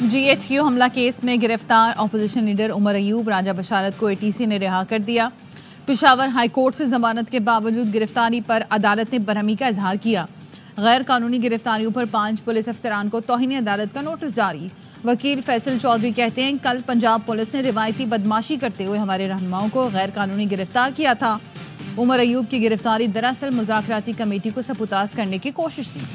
GHQ हमला case में गिरफ्तार अपोजिशन लीडर उमर अयूब राजा बशारत को ATC ने रिहा कर दिया। पेशावर हाई कोर्ट से जमानत के बावजूद गिरफ्तारी पर अदालत ने बरहमी का इजहार किया। गैर कानूनी गिरफ्तारियों पर 5 पुलिस अफसरान को तौहीन अदालत का नोटिस जारी। वकील फैसल चौधरी कहते हैं, कल पंजाब पुलिस ने रिवायती बदमाशी करते हुए हमारे रहनुमाओं को गैर कानूनी गिरफ्तार किया था। उमर अयूब की गिरफ्तारी दरअसल मुज़ाकराती कमेटी को सबूताज करने की कोशिश थी।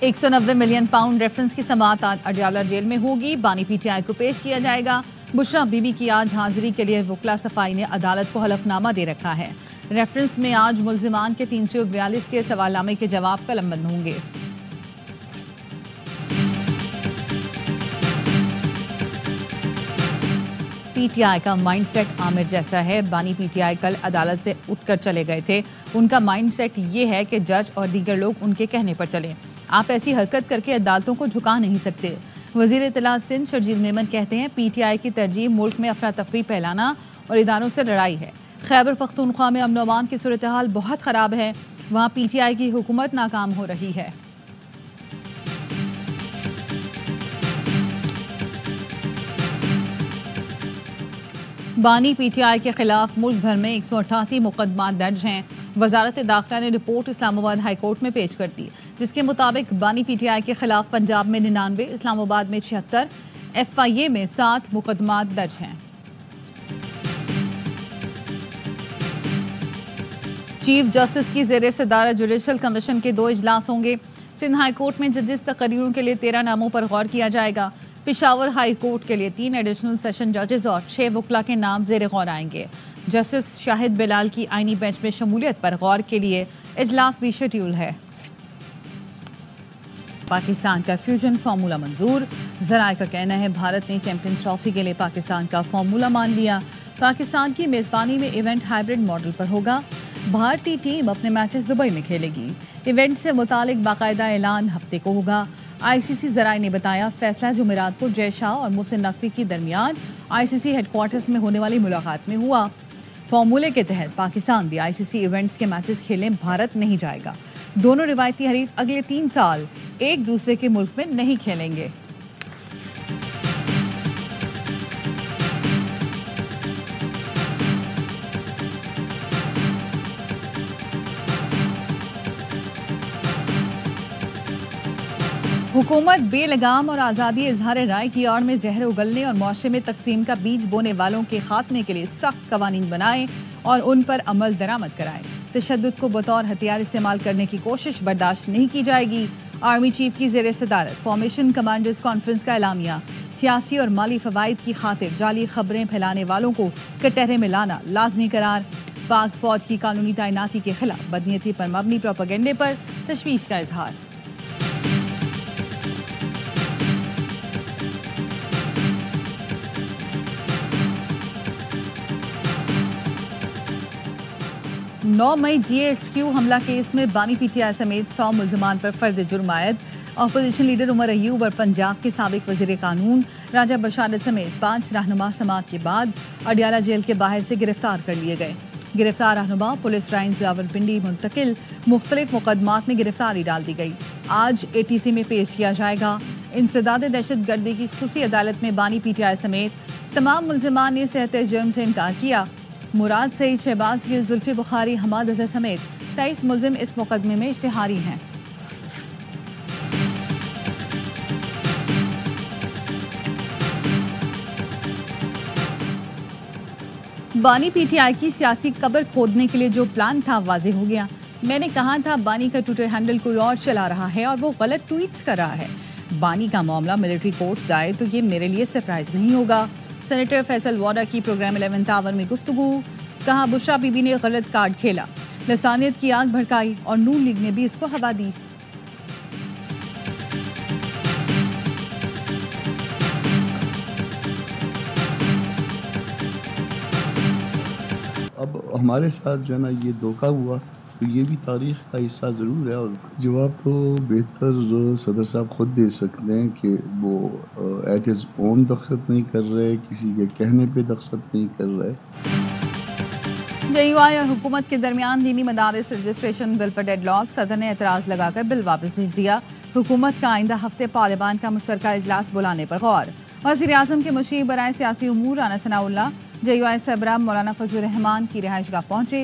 190 मिलियन पाउंड रेफरेंस की समाअत आज अडयाला जेल में होगी। बानी PTI को पेश किया जाएगा। बुशरा बीबी की आज हाजिरी के लिए वकला सफाई ने अदालत को हलफनामा दे रखा है। रेफरेंस में आज मुल्जिमान के 342 के सवालनामे के जवाब कलमबंद होंगे। PTI का माइंडसेट आमिर जैसा है। बानी PTI कल अदालत से उठकर चले गए थे। उनका माइंडसेट ये है कि जज और दीगर लोग उनके कहने पर चलें। आप ऐसी हरकत करके अदालतों को झुका नहीं सकते। वजीर इत्तलात सिंध शर्जील मेमन कहते हैं, PTI की तरजीह मुल्क में अफरा तफरी फैलाना और इदारों से लड़ाई है। खैबर पख्तूनख्वा में अमन अमान की सूरत हाल बहुत ख़राब है। वहाँ PTI की हुकूमत नाकाम हो रही है। बानी PTI के खिलाफ मुल्क भर में 188 मुकदमा दर्ज हैं। वजारत दाखिला ने रिपोर्ट इस्लामाबाद हाई कोर्ट में पेश कर दी, जिसके मुताबिक बानी PTI के खिलाफ पंजाब में 99, इस्लामाबाद में 76, FIA में 7 मुकदमा दर्ज हैं। चीफ जस्टिस की ज़ेरे सदारत जुडिशल कमीशन के 2 इजलास होंगे। सिंध हाई कोर्ट में जजेस तकरीरों के लिए 13 नामों पर गौर किया जाएगा। पेशावर हाई कोर्ट के लिए 3 एडिशनल सेशन जजेस और 6 वकला के नाम ज़ेरे गौर आएंगे। जस्टिस शाहिद बिलाल की आईनी बेंच में शमूलियत पर गौर के लिए इजलास भी शेड्यूल है। पाकिस्तान का फ्यूजन फार्मूला मंजूर। जराए का कहना है, भारत ने चैंपियंस ट्रॉफी के लिए पाकिस्तान का फार्मूला मान लिया। पाकिस्तान की मेजबानी में इवेंट हाइब्रिड मॉडल पर होगा। भारतीय टीम अपने मैचेस दुबई में खेलेगी। इवेंट से मुतालिक बाकायदा ऐलान हफ्ते को होगा। ICC जराए ने बताया, फैसला जुमेरात को जय शाह और मोहसिन नकवी के दरमियान ICC हेडक्वार्टर्स में होने वाली मुलाकात में हुआ। फार्मूले के तहत पाकिस्तान भी ICC इवेंट्स के मैचेस खेलने भारत नहीं जाएगा। दोनों रिवायती हरीफ अगले 3 साल एक दूसरे के मुल्क में नहीं खेलेंगे। हुकूमत बेलगाम और आज़ादी इजहार राय की आड़ में जहर उगलने और मुआशरे में तकसीम का बीज बोने वालों के खात्मे के लिए सख्त कवानीन बनाए और उन पर अमल दरामद कराए। तशद्दुद को बतौर हथियार इस्तेमाल करने की कोशिश बर्दाश्त नहीं की जाएगी। आर्मी चीफ की ज़ेरे सदारत फॉर्मेशन कमांडर्स कॉन्फ्रेंस का एलामिया। सियासी और माली फवाइद की खातिर जाली खबरें फैलाने वालों को कटहरे में लाना लाजमी करार। पाक फौज की कानूनी तैनाती के खिलाफ बदनीयती पर मबनी प्रोपेगेंडे पर तशवीश का इजहार। नौ मई GHQ हमला केस में बानी PTI समेत 100 मुल्जिमान पर फर्द जुर्म आयद। अपोजिशन लीडर उमर अयूब और पंजाब के साबिक वजीर कानून राजा बशारत समेत 5 रहनुमा समाअत के बाद अडयाला जेल के बाहर से गिरफ्तार कर लिए गए। गिरफ्तार रहनुमा पुलिस लाइन्स रावलपिंडी मुंतकिल मुख्तलिफ मुकदमात में गिरफ्तारी डाल दी गई। आज ATC में पेश किया जाएगा। इंसदाद दहशत गर्दी की खुसूसी अदालत में बानी PTI समेत तमाम मुल्जिमान ने सेहत जुर्म से इनकार किया। मुराद सईद, शहबाज गिल, जुल्फी बुखारी, हमाद अजहर समेत 23 मुल्जिम इस मुकदमे में इश्तिहारी हैं। बानी PTI की सियासी कब्र खोदने के लिए जो प्लान था वाज़ेह हो गया। मैंने कहा था, बानी का ट्विटर हैंडल कोई और चला रहा है और वो गलत ट्वीट्स कर रहा है। बानी का मामला मिलिट्री कोर्ट जाए तो ये मेरे लिए सरप्राइज नहीं होगा। सेनेटर फैसल वाडा की प्रोग्राम 11th आवर में गुफ्तगू। कहा, बुशरा बीबी ने गलत कार्ड खेला, लसानियत की आग भड़काई और नून लीग ने भी इसको हवा दी। अब हमारे साथ जो है ना ये धोखा हुआ, तो ये भी तारीख का हिस्सा ज़रूर है। और जवाब तो बेहतर सदर साहब खुद दे सकते हैं कि वो एट हिज ओन दस्तखत नहीं कर रहे, किसी के कहने पे दस्तखत नहीं कर रहे। JUI और हुकूमत के दरमियान दीनी मदारिस रजिस्ट्रेशन बिल पर डेडलॉक। सदर ने एतराज़ लगाकर बिल वापस भेज दिया। हुकूमत का आइंदा हफ्ते पार्लियामान का मुश्तरका इजलास बुलाने पर गौर। वज़ीर-ए-आज़म के मुशीर बराए सियासी उमूर राना सनाउल्लाह JUI सरबराह मौलाना फजल रहमान की रिहाइशगाह पहुंचे।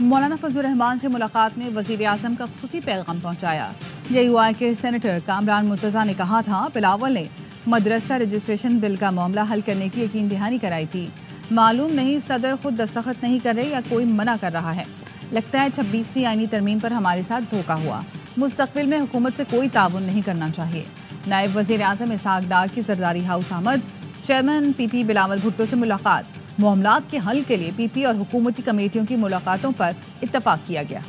मौलाना फजल रहमान से मुलाकात में वज़ीर-ए-आज़म का खुसूसी पैगाम पहुंचाया। JUI के सेनेटर कामरान मुर्तज़ा ने कहा था बिलावल ने मदरसा रजिस्ट्रेशन बिल का मामला हल करने की यकीन दहानी कराई थी। मालूम नहीं सदर खुद दस्तखत नहीं कर रहे या कोई मना कर रहा है। लगता है 26वीं आईनी तरमीम पर हमारे साथ धोखा हुआ। मुस्तकबिल में हुकूमत से कोई ताउन नहीं करना चाहिए। नायब वज़ीर-ए-आज़म इसहाक डार की जरदारी हाउस आमद। चेयरमैन PP बिलावल भुट्टो से मुलाकात। मामलात के हल के लिए PP और हुकूमती कमेटियों की मुलाकातों पर इत्तफाक किया गया।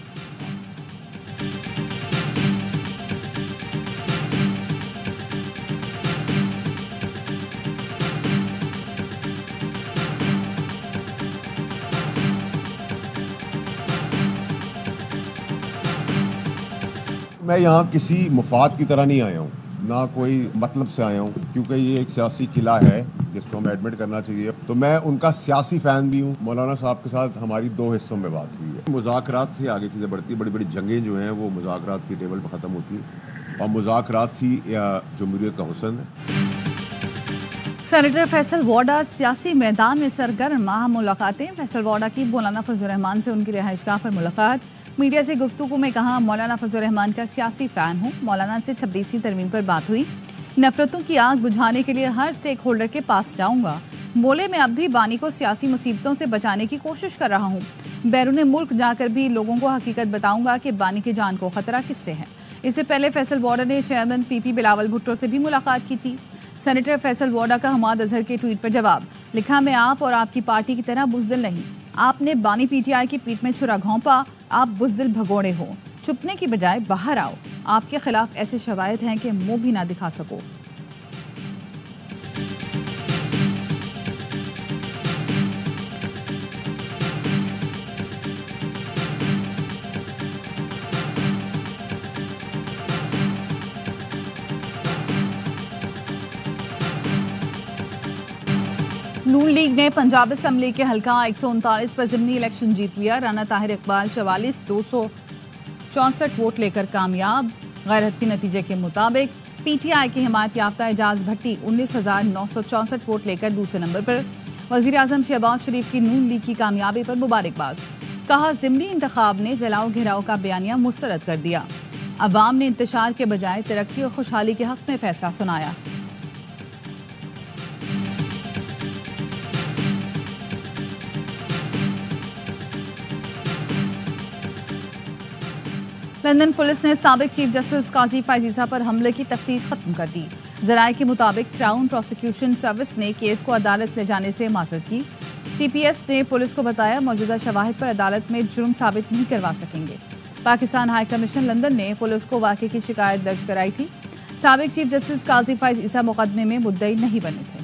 मैं यहाँ किसी मुफाद की तरह नहीं आया हूँ, ना कोई मतलब से आया हूँ, क्योंकि ये एक सियासी किला है जिसको हमें एडमिट करना चाहिए। तो मैं उनका सियासी फ़ैन भी हूँ। मौलाना साहब के साथ हमारी 2 हिस्सों में बात हुई है। मुज़ाकरात से आगे चीज़ें बढ़ती, बड़ी बड़ी जंगें जो हैं वो मुज़ाकरात की टेबल पर ख़त्म होती हैं और मुज़ाकरात ही जमहूरियत का हुस्न है। सेनेटर फैसल वाडा सियासी मैदान में सरगर्म। मुलाकातें। फैसल वाडा की मौलाना फजल रहमान से उनकी रिहाइशगाह पर मुलाकात। मीडिया से गुफ्तगू में कहा मौलाना फजल रहमान का सियासी फ़ैन हूँ। मौलाना से 26वीं तरमीम पर बात हुई। नफरतों की आग बुझाने के लिए हर स्टेक होल्डर के पास जाऊंगा। बोले मैं अब भी बानी को सियासी मुसीबतों से बचाने की कोशिश कर रहा हूँ। बैरून मुल्क जाकर भी लोगों को हकीकत बताऊंगा कि बानी की जान को खतरा किससे है। इससे पहले फैसल वाडा ने चेयरमैन PP बिलावल भुट्टो से भी मुलाकात की थी। सेनेटर फैसल वाडा का हमाद अजहर के ट्वीट पर जवाब। लिखा मैं आप और आपकी पार्टी की तरह बुज़दिल नहीं। आपने बानी PTI की पीठ में छुरा घोंपा। आप बुज़दिल भगोड़े हो। छुपने की बजाय बाहर आओ। आपके खिलाफ ऐसे शवायद हैं कि मुंह भी ना दिखा सको। नून लीग ने पंजाब असम्बली के हल्का 139 पर ज़िमनी इलेक्शन जीत लिया। राना ताहिर इकबाल 44 264 वोट लेकर कामयाब। गैरहती नतीजे के मुताबिक PTI की हिमायत याफ्ता एजाज भट्टी 19,964 वोट लेकर दूसरे नंबर पर। वज़ीर-ए-आज़म शहबाज शरीफ की नून लीग की कामयाबी पर मुबारकबाद। कहा ज़िमनी इंतखाब ने जलाओ घिराओ का बयानिया मुस्तरद कर दिया। अवाम ने इंतशार के बजाय तरक्की और खुशहाली के हक में फैसला सुनाया। लंदन पुलिस ने साबिक चीफ जस्टिस काजी फायजीसा पर हमले की तफ्तीश खत्म कर दी। जराये के मुताबिक क्राउन प्रोसिक्यूशन सर्विस ने केस को अदालत ले जाने से माजरत की। CPS ने पुलिस को बताया मौजूदा शवाहिद पर अदालत में जुर्म साबित नहीं करवा सकेंगे। पाकिस्तान हाई कमीशन लंदन ने पुलिस को वाक़े की शिकायत दर्ज कराई थी। साबिक चीफ जस्टिस काजी फायजीसा मुकदमे में मुद्दई नहीं बने थे।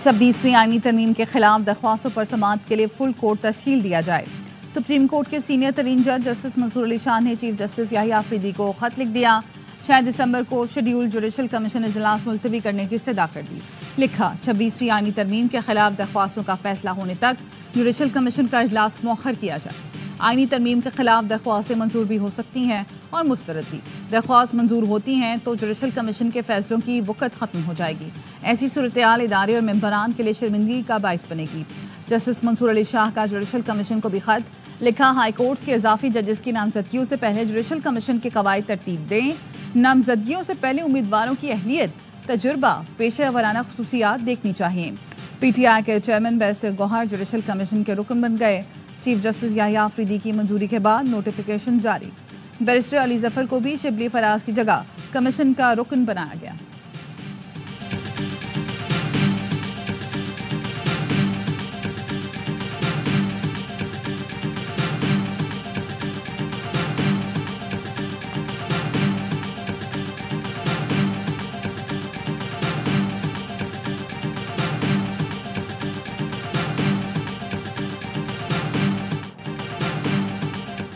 छब्बीसवीं आईनी तरमीम के खिलाफ दरख्वास्तों पर समाअत के लिए फुल कोर्ट तश्कील दिया जाए। सुप्रीम कोर्ट के सीनियर तरीन जज जस्टिस मंसूर अली शाह ने चीफ जस्टिस याहिया आफरीदी को खत लिख दिया। 6 दिसंबर को शेड्यूल जुडिशल कमीशन इजलास मुलतवी करने की इस्तदा कर दी। लिखा 26वीं आईनी तरमीम के खिलाफ दरख्वास्तों का फैसला होने तक जुडिशल कमीशन का इजलास मौखर किया जाए। आईनी तरमीम के खिलाफ दरख्वास्तें मंजूर भी हो सकती हैं और मुस्तरद भी। दरख्वास्त मंजूर होती हैं तो जुडिशल कमीशन के फैसलों की वक़्त ख़त्म हो जाएगी। ऐसी सूरत-ए-हाल इदारे और मेंबरान के लिए शर्मिंदगी का बाइस बनेगी। जस्टिस मंसूर अली शाह का जुडिशल कमीशन को भी खत। लिखा हाई कोर्ट्स के इजाफी जजेस की नामजदगियों से पहले जुडिशल कमीशन के कवायद तरतीब दें। नामजदगियों से पहले उम्मीदवारों की अहलियत, तजुर्बा, पेशा वराना खुसूसियात देखनी चाहिए। PTI के chairman barrister Gohar judicial commission के रुकन बन गए। चीफ जस्टिस याहिया आफरीदी की मंजूरी के बाद नोटिफिकेशन जारी। बैरिस्टर अली जफर को भी शिबली फराज की जगह कमीशन का रुकन बनाया गया।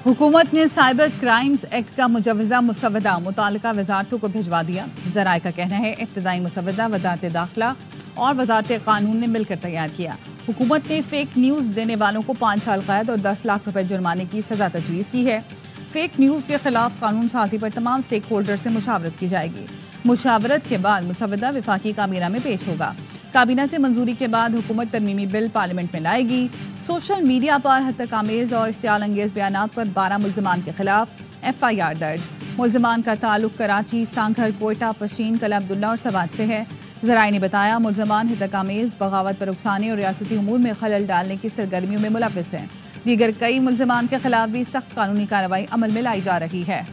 हुकूमत ने साइबर क्राइम्स एक्ट का मुजवजा मुसवदा मुतालिका वजारतों को भिजवा दिया। जराये का कहना है इब्तदाई मुसवदा वजारत दाखिला और वजारत कानून ने मिलकर तैयार किया। हुकूमत ने फेक न्यूज़ देने वालों को 5 साल कैद और 10 लाख रुपए जुर्माने की सजा तजवीज़ की है। फेक न्यूज़ के खिलाफ कानून साजी पर तमाम स्टेक होल्डर से मुशावरत की जाएगी। मुशावरत के बाद मुसवदा विफाकी काबीना में पेश होगा। काबीना से मंजूरी के बाद हुकूमत तरमीमी बिल पार्लियामेंट में लाएगी। सोशल मीडिया पर हत्याकामेज और इश्तियाल अंगेज बयानात पर 12 मुल्ज़िमान के खिलाफ FIR दर्ज। मुल्ज़िमान का ताल्लुक कराची, सांघर, कोयटा, पशीन, कला अब्दुल्ला और सवात से है। ज़राए ने बताया मुल्ज़िमान हत्याकामेज, बगावत पर उकसाने और रियासती उमूर में खलल डालने की सरगर्मियों में मुलव्विस हैं। दीगर कई मुल्ज़िमान के खिलाफ भी सख्त कानूनी कार्रवाई अमल में लाई जा रही है।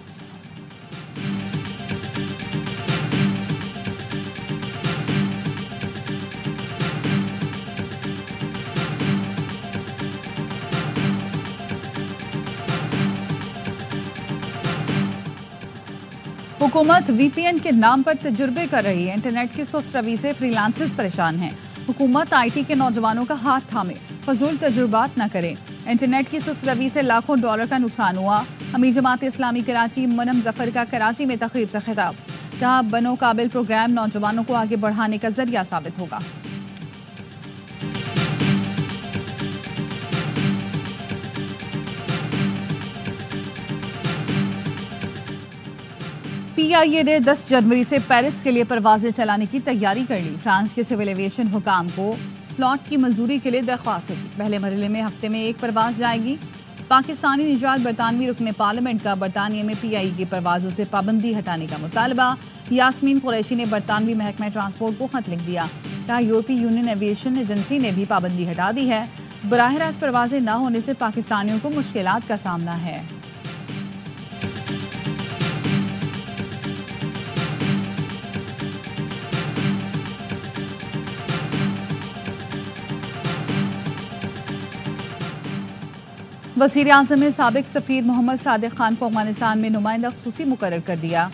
हुकूमत VPN के नाम पर तजुर्बे कर रही है। इंटरनेट की सुस्त रवी से फ्रीलांसर्स परेशान हैं। हुकूमत IT के नौजवानों का हाथ थामे, फजूल तजुर्बात न करे। इंटरनेट की सुस्त रवी से लाखों डॉलर का नुकसान हुआ। अमीर जमात इस्लामी कराची मनम जफर का कराची में तकरीब से खिताब, कहा बनो काबिल प्रोग्राम नौजवानों को आगे बढ़ाने का जरिया साबित होगा। PIA ने 10 जनवरी से पेरिस के लिए परवाजें चलाने की तैयारी कर ली। फ्रांस के सिविल एविएशन हुकाम को स्लॉट की मंजूरी के लिए दरख्वास्त दी। पहले मरहले में हफ्ते में एक परवाज जाएगी। पाकिस्तानी निजात बरतानवी रुकने पार्लियामेंट का बरतानिया में PIA की परवाजों से पाबंदी हटाने का मुतालबा। यास्मीन कुरैशी ने बरतानवी महकमा ट्रांसपोर्ट को खत लिख दिया। कहा यूरोपीय यूनियन एविएशन एजेंसी ने भी पाबंदी हटा दी है। बराह रास्त परवाजें न होने से पाकिस्तानियों को मुश्किलात का सामना है। वज़ीर आज़म ने साबिक सफ़ीर मोहम्मद सादिक खान को अफगानिस्तान में नुमाइंदा ख़ुसूसी मुकर्रर कर दिया।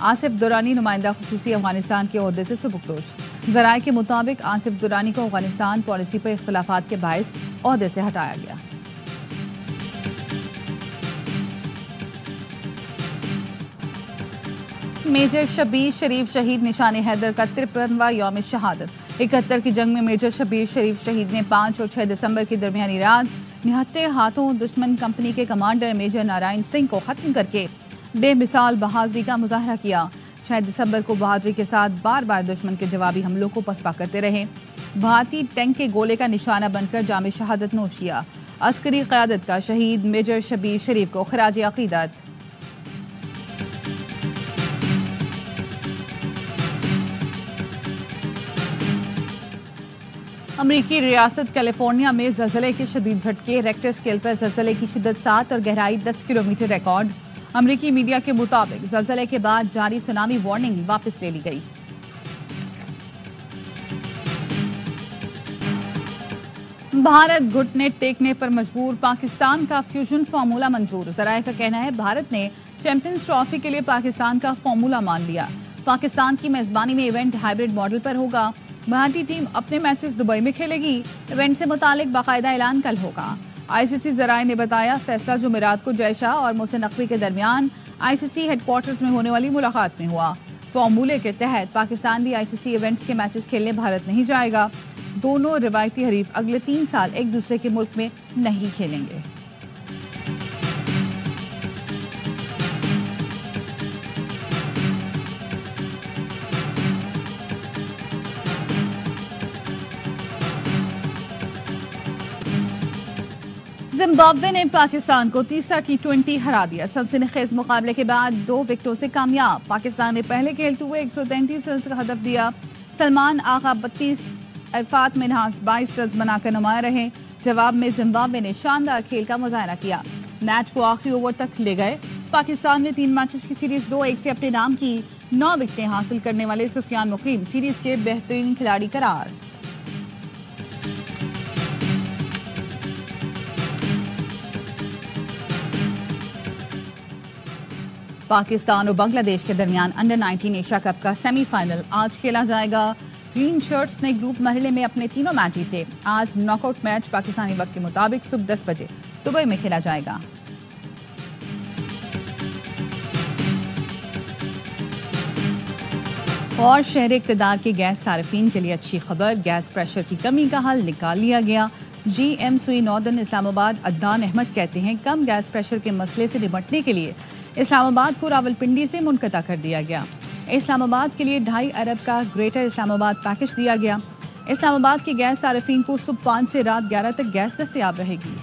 आसिफ दुरानी नुमाइंदा ख़ुसूसी अफगानिस्तान के ओहदे से सुबुकदोश। ज़राए के मुताबिक आसिफ दुरानी को अफगानिस्तान पॉलिसी पर इख्तिलाफात के बायस ओहदे से हटाया गया। मेजर शबीर शरीफ शहीद निशान हैदर का 53वां यौम शहादत। 71 की जंग में मेजर शबीर शरीफ शहीद ने 5 और 6 दिसंबर की दरमियानी रात निहत्ते हाथों दुश्मन कंपनी के कमांडर मेजर नारायण सिंह को खत्म करके बेमिसाल बहादुरी का मुजाहरा किया। 6 दिसंबर को बहादुरी के साथ बार बार दुश्मन के जवाबी हमलों को पसपा करते रहे। भारतीय टैंक के गोले का निशाना बनकर जाम शहादत नोश किया। अस्करी क़यादत का शहीद मेजर शबीर शरीफ को खराज अक़ीदत। अमरीकी रियासत कैलिफोर्निया में ज़लज़ले के शदीद झटके। रेक्टर स्केल पर ज़लज़ले की शिद्दत 7 और गहराई 10 किलोमीटर रिकॉर्ड। अमरीकी मीडिया के मुताबिक ज़लज़ले के बाद जारी सुनामी वार्निंग वापस ले ली गई। भारत घुटने टेकने पर मजबूर, पाकिस्तान का फ्यूजन फार्मूला मंजूर। ज़राए का कहना है भारत ने चैंपियंस ट्रॉफी के लिए पाकिस्तान का फार्मूला मान लिया। पाकिस्तान की मेजबानी में इवेंट हाइब्रिड मॉडल पर होगा। भारतीय टीम अपने मैचेस दुबई में खेलेगी। इवेंट से मुतालिक बाकायदा ऐलान कल होगा। ICC ज़राए ने बताया फैसला जुमेरात को जय शाह और मोहसिन नकवी के दरमियान ICC हेडक्वार्टर्स में होने वाली मुलाकात में हुआ। फार्मूले के तहत पाकिस्तान भी ICC इवेंट्स के मैचेस खेलने भारत नहीं जाएगा। दोनों रिवायती हरीफ अगले 3 साल एक दूसरे के मुल्क में नहीं खेलेंगे। जिम्बाब्वे ने पाकिस्तान को तीसरा T20 हरा दिया। सनसनीखेज मुकाबले के बाद 2 विकेटों से कामयाब। पाकिस्तान ने पहले खेलते हुए 133 रन का हदफ दिया। सलमान आगा 32, अरफात मिन्हास 22 रन बनाकर नुमाया रहे। जवाब में जिम्बाब्वे ने शानदार खेल का मुजाहरा किया। मैच को आखिरी ओवर तक ले गए। पाकिस्तान ने 3 मैचेस की सीरीज 2-1 से अपने नाम की। 9 विकेटें हासिल करने वाले सुफियान मुकीम सीरीज के बेहतरीन खिलाड़ी करार। पाकिस्तान और बांग्लादेश के दरमियान अंडर 19 एशिया कप का सेमीफाइनल आज खेला जाएगा। ग्रीन शर्ट्स ने ग्रुप मरहले में अपने तीनों मैच जीते। आज नॉकआउट मैच पाकिस्तानी वक्त के मुताबिक सुबह 10 बजे दुबई में खेला जाएगा। और शहर इक़्तिदार के गैस सार्फिन के लिए अच्छी खबर, गैस प्रेशर की कमी का हल निकाल लिया गया। GM सुई नॉर्दर्न इस्लामाबाद अदनान अहमद कहते हैं कम गैस प्रेशर के मसले से निपटने के लिए इस्लामाबाद को रावलपिंडी से मुनक़ता कर दिया गया। इस्लामाबाद के लिए 2.5 अरब का ग्रेटर इस्लामाबाद पैकेज दिया गया। इस्लामाबाद के गैस सार्फिन को सुबह 5 से रात 11 तक गैस दस्तयाब रहेगी।